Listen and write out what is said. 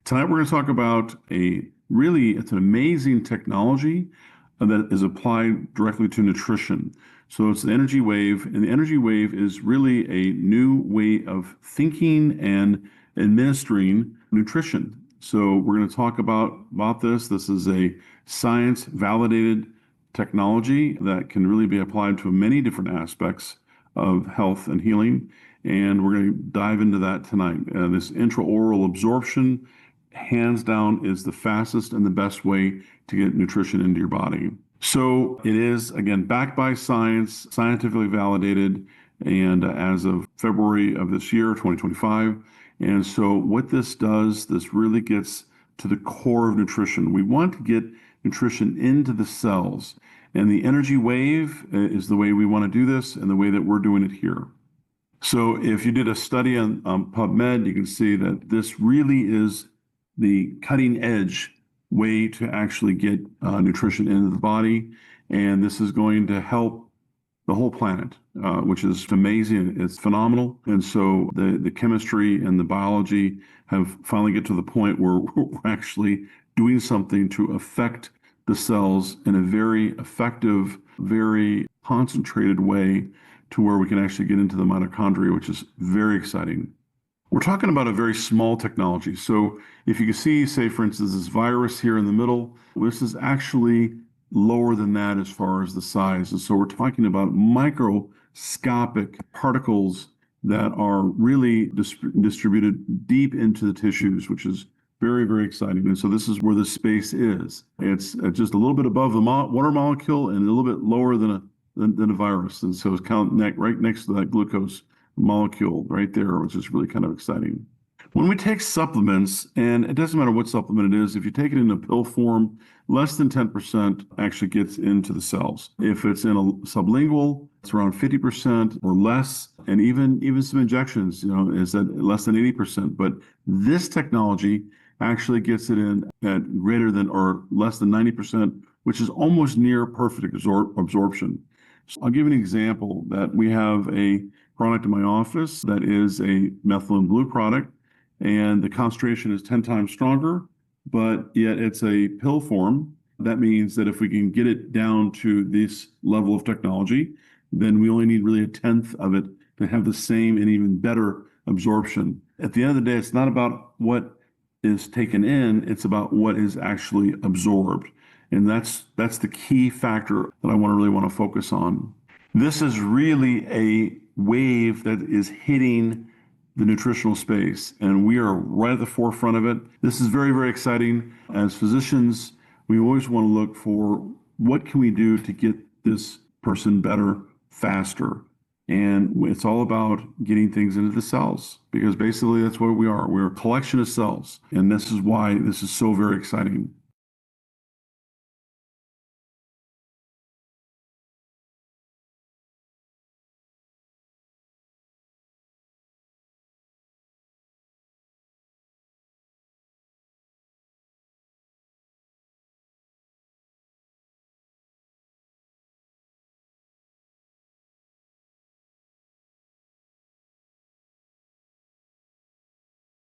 Tonight we're going to talk about it's an amazing technology that is applied directly to nutrition. So it's the energy wave, and the energy wave is really a new way of thinking and administering nutrition. So we're going to talk about this. This is a science-validated technology that can really be applied to many different aspects of health and healing. And we're going to dive into that tonight. This intraoral absorption, hands down, is the fastest and the best way to get nutrition into your body. So it is, again, backed by science, scientifically validated, and as of February of this year, 2025. And so what this does, this really gets to the core of nutrition. We want to get nutrition into the cells. And the energy wave is the way we want to do this and the way that we're doing it here. So if you did a study on PubMed, you can see that this really is the cutting edge way to actually get nutrition into the body. And this is going to help the whole planet, which is amazing. It's phenomenal. And so the chemistry and the biology have finally get to the point where we're actually doing something to affect the cells in a very effective, very concentrated way to where we can actually get into the mitochondria, which is very exciting. We're talking about a very small technology. So if you can see, say, for instance, this virus here in the middle, this is actually lower than that as far as the size. And so we're talking about microscopic particles that are really distributed deep into the tissues, which is very, very exciting. And so this is where the space is. It's just a little bit above the water molecule and a little bit lower than a virus. And so it's kind of right next to that glucose molecule right there, which is really kind of exciting. When we take supplements, and it doesn't matter what supplement it is, if you take it in a pill form, less than 10% actually gets into the cells. If it's in a sublingual, it's around 50% or less, and even some injections, is at less than 80%. But this technology actually gets it in at greater than or less than 90%, which is almost near perfect absorption. So I'll give you an example that we have a product in my office that is a methylene blue product, and the concentration is 10 times stronger, but yet it's a pill form. That means that if we can get it down to this level of technology, then we only need really a tenth of it to have the same and even better absorption. At the end of the day, it's not about what is taken in, it's about what is actually absorbed. And that's the key factor that I really want to focus on. This is really a wave that is hitting the nutritional space, and we are right at the forefront of it. This is very, very exciting. As physicians, we always want to look for what can we do to get this person better faster. And it's all about getting things into the cells, because basically that's what we are. We're a collection of cells. And this is why this is so very exciting.